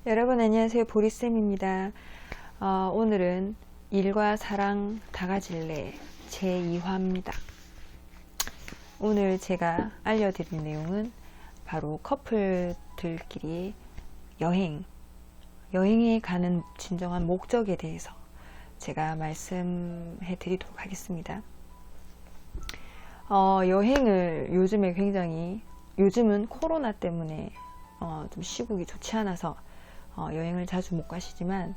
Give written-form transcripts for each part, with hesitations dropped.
여러분 안녕하세요. 보리쌤입니다. 오늘은 일과 사랑 다 가질래 제2화입니다. 오늘 제가 알려드릴 내용은 바로 커플들끼리 여행에 가는 진정한 목적에 대해서 제가 말씀해 드리도록 하겠습니다. 여행을 요즘은 코로나 때문에 좀 시국이 좋지 않아서 여행을 자주 못 가시지만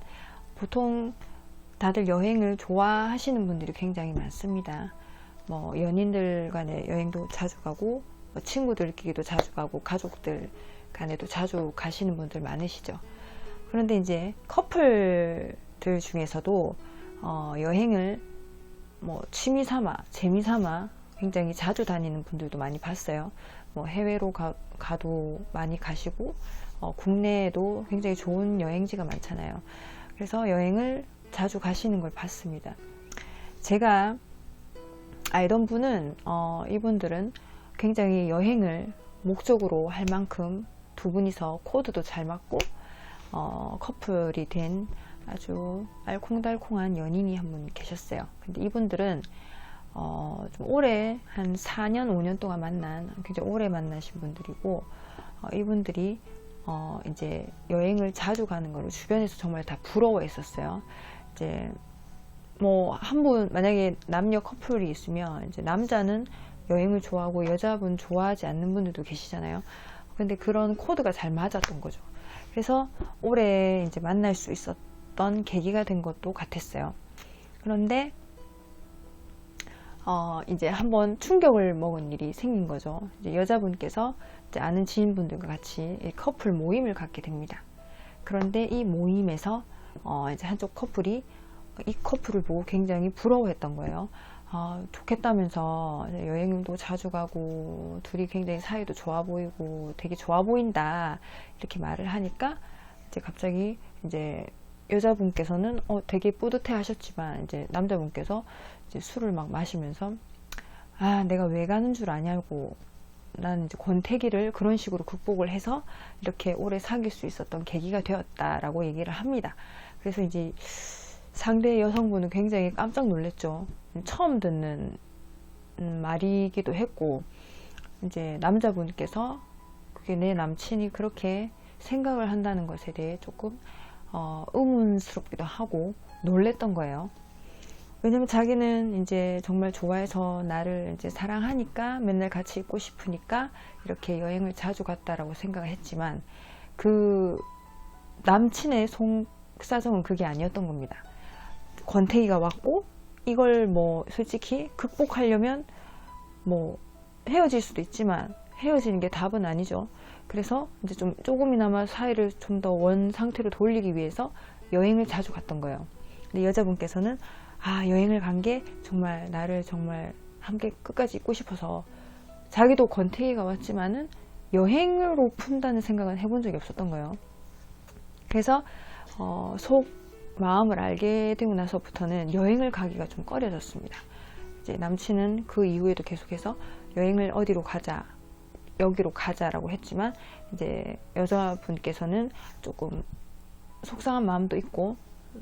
보통 다들 여행을 좋아하시는 분들이 굉장히 많습니다. 연인들 간의 여행도 자주 가고 친구들끼리도 자주 가고 가족들 간에도 자주 가시는 분들 많으시죠. 그런데 이제 커플들 중에서도 여행을 취미 삼아 재미 삼아 굉장히 자주 다니는 분들도 많이 봤어요. 해외로 가도 많이 가시고 국내에도 굉장히 좋은 여행지가 많잖아요. 그래서 여행을 자주 가시는 걸 봤습니다. 제가 알던 분은 이분들은 굉장히 여행을 목적으로 할 만큼 두 분이서 코드도 잘 맞고 커플이 된 아주 알콩달콩한 연인이 한 분 계셨어요. 근데 이분들은 좀 오래 한 4년 5년 동안 굉장히 오래 만나신 분들이고 이분들이 이제 여행을 자주 가는 거를 주변에서 정말 다 부러워했었어요. 이제 한 분 만약에 남녀 커플이 있으면 이제 남자는 여행을 좋아하고 여자분 좋아하지 않는 분들도 계시잖아요. 근데 그런 코드가 잘 맞았던 거죠. 그래서 오래 이제 만날 수 있었던 계기가 된 것도 같았어요. 그런데 이제 한번 충격을 먹은 일이 생긴 거죠. 이제 여자분께서 이제 아는 지인분들과 같이 커플 모임을 갖게 됩니다. 그런데 이 모임에서 이제 한쪽 커플이 이 커플을 보고 굉장히 부러워했던 거예요. 좋겠다면서 여행도 자주 가고 둘이 굉장히 사이도 좋아 보이고 되게 좋아 보인다 이렇게 말을 하니까 이제 갑자기 이제 여자분께서는 되게 뿌듯해 하셨지만 이제 남자분께서 이제 술을 막 마시면서 내가 왜 가는 줄 아냐고 나는 이제 권태기를 그런 식으로 극복을 해서 이렇게 오래 사귈 수 있었던 계기가 되었다라고 얘기를 합니다. 그래서 이제 상대 여성분은 굉장히 깜짝 놀랐죠. 처음 듣는 말이기도 했고 이제 남자분께서 그게 내 남친이 그렇게 생각을 한다는 것에 대해 조금 의문스럽기도 하고 놀랬던 거예요. 왜냐면 자기는 이제 정말 좋아해서 나를 이제 사랑하니까 맨날 같이 있고 싶으니까 이렇게 여행을 자주 갔다라고 생각을 했지만 그 남친의 속사정은 그게 아니었던 겁니다. 권태기가 왔고 이걸 솔직히 극복하려면 헤어질 수도 있지만 헤어지는 게 답은 아니죠. 그래서 이제 조금이나마 사이를 좀 더 원 상태로 돌리기 위해서 여행을 자주 갔던 거예요. 근데 여자분께서는 여행을 간 게 정말 나를 정말 함께 끝까지 있고 싶어서 자기도 권태기가 왔지만은 여행으로 푼다는 생각은 해본 적이 없었던 거예요. 그래서 속 마음을 알게 되고 나서부터는 여행을 가기가 좀 꺼려졌습니다. 이제 남친은 그 이후에도 계속해서 여행을 어디로 가자 여기로 가자라고 했지만 이제 여자분께서는 조금 속상한 마음도 있고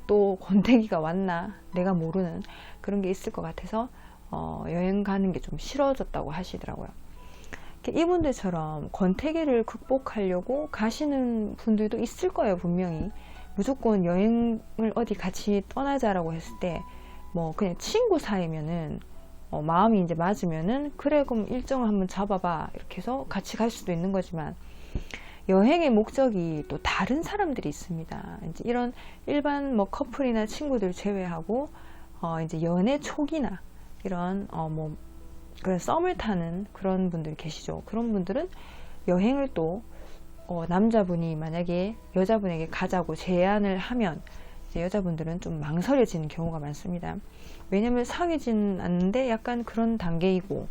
또 권태기가 왔나 내가 모르는 그런 게 있을 것 같아서 여행 가는 게 좀 싫어졌다고 하시더라고요. 이분들처럼 권태기를 극복하려고 가시는 분들도 있을 거예요. 분명히 무조건 여행을 어디 같이 떠나자라고 했을 때 그냥 친구 사이면은 마음이 이제 맞으면은 그래 그럼 일정을 한번 잡아봐 이렇게 해서 같이 갈 수도 있는 거지만 여행의 목적이 또 다른 사람들이 있습니다. 이제 이런 일반 커플이나 친구들 제외하고 이제 연애 초기나 이런 그런 썸을 타는 그런 분들 계시죠. 그런 분들은 여행을 또 남자분이 만약에 여자분에게 가자고 제안을 하면 이제 여자분들은 좀 망설여지는 경우가 많습니다. 왜냐면 사귀진 않는데 약간 그런 단계이고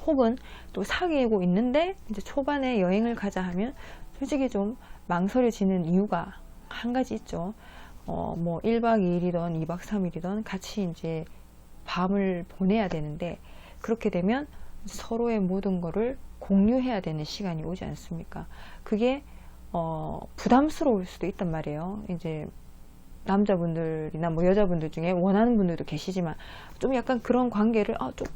혹은 또 사귀고 있는데 이제 초반에 여행을 가자 하면 솔직히 좀 망설여지는 이유가 한 가지 있죠. 1박 2일이든 2박 3일이든 같이 이제 밤을 보내야 되는데 그렇게 되면 서로의 모든 거를 공유해야 되는 시간이 오지 않습니까? 그게 부담스러울 수도 있단 말이에요. 이제 남자분들이나 뭐 여자분들 중에 원하는 분들도 계시지만 좀 약간 그런 관계를 좀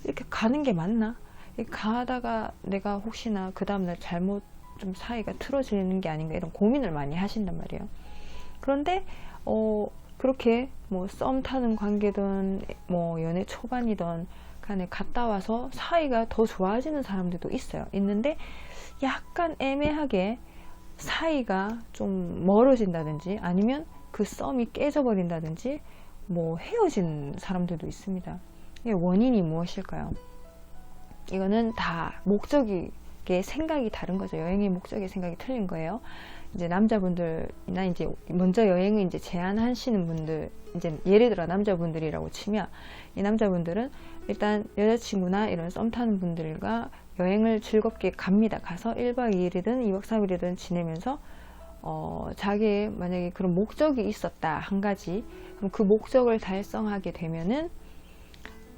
이렇게 가는 게 맞나? 이렇게 가다가 내가 혹시나 그 다음날 잘못 좀 사이가 틀어지는 게 아닌가 이런 고민을 많이 하신단 말이에요. 그런데 그렇게 뭐 썸 타는 관계든 뭐 연애 초반이든 간에 갔다 와서 사이가 더 좋아지는 사람들도 있어요. 있는데 약간 애매하게 사이가 좀 멀어진다든지 아니면 그 썸이 깨져버린다든지 뭐 헤어진 사람들도 있습니다. 이게 원인이 무엇일까요? 이거는 다 목적이 생각이 다른 거죠. 여행의 목적의 생각이 틀린 거예요. 이제 남자분들이나 이제 먼저 여행을 이제 제안하시는 분들, 이제 예를 들어 남자분들이라고 치면 이 남자분들은 일단 여자친구나 이런 썸 타는 분들과 여행을 즐겁게 갑니다. 가서 1박 2일이든 2박 3일이든 지내면서 자기의 만약에 그런 목적이 있었다 한 가지, 그럼 그 목적을 달성하게 되면은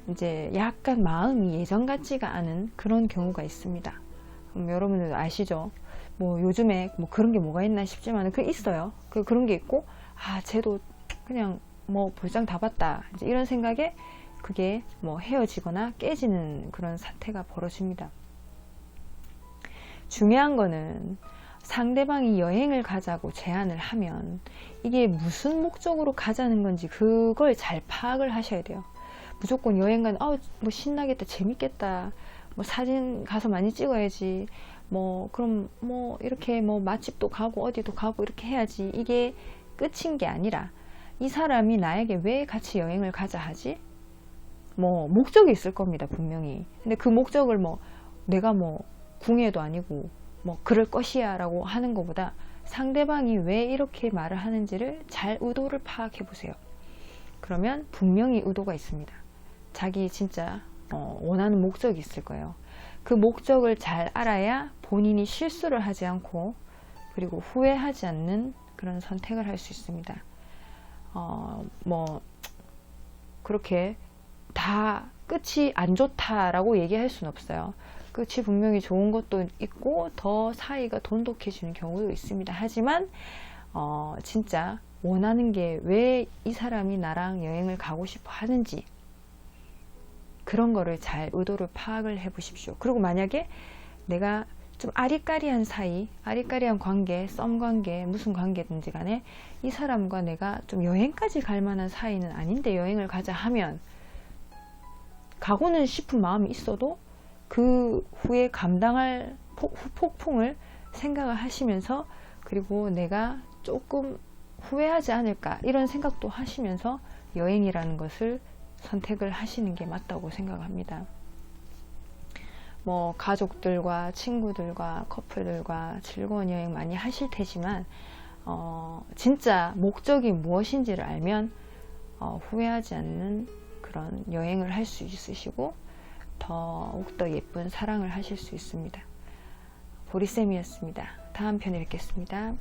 이제 약간 마음이 예전 같지가 않은 그런 경우가 있습니다. 그럼 여러분들도 아시죠? 뭐 요즘에 뭐 그런 게 뭐가 있나 싶지만 그 있어요. 그런 게 있고 쟤도 그냥 뭐 볼장 다 봤다 이제 이런 생각에 그게 뭐 헤어지거나 깨지는 그런 사태가 벌어집니다. 중요한 거는 상대방이 여행을 가자고 제안을 하면 이게 무슨 목적으로 가자는 건지 그걸 잘 파악을 하셔야 돼요. 무조건 여행 가는 뭐 신나겠다 재밌겠다 뭐 사진 가서 많이 찍어야지 뭐 그럼 뭐 이렇게 뭐 맛집도 가고 어디도 가고 이렇게 해야지 이게 끝인 게 아니라 이 사람이 나에게 왜 같이 여행을 가자 하지? 뭐 목적이 있을 겁니다 분명히. 근데 그 목적을 뭐 내가 뭐 궁예도 아니고 뭐 그럴 것이야 라고 하는 것보다 상대방이 왜 이렇게 말을 하는지를 잘 의도를 파악해 보세요. 그러면 분명히 의도가 있습니다. 자기 진짜 원하는 목적이 있을 거예요. 그 목적을 잘 알아야 본인이 실수를 하지 않고 그리고 후회하지 않는 그런 선택을 할 수 있습니다. 뭐 그렇게 다 끝이 안 좋다라고 얘기할 수는 없어요. 끝이 분명히 좋은 것도 있고 더 사이가 돈독해지는 경우도 있습니다. 하지만 진짜 원하는 게 왜 이 사람이 나랑 여행을 가고 싶어 하는지 그런 거를 잘 의도를 파악을 해 보십시오. 그리고 만약에 내가 좀 아리까리한 사이, 아리까리한 관계, 썸 관계, 무슨 관계든지 간에 이 사람과 내가 좀 여행까지 갈 만한 사이는 아닌데 여행을 가자 하면 가고는 싶은 마음이 있어도 그 후에 감당할 폭풍을 생각을 하시면서 그리고 내가 조금 후회하지 않을까 이런 생각도 하시면서 여행이라는 것을 선택을 하시는 게 맞다고 생각합니다. 뭐 가족들과 친구들과 커플들과 즐거운 여행 많이 하실 테지만 진짜 목적이 무엇인지를 알면 후회하지 않는 그런 여행을 할 수 있으시고 더욱더 예쁜 사랑을 하실 수 있습니다. 보리쌤이었습니다. 다음 편에 뵙겠습니다.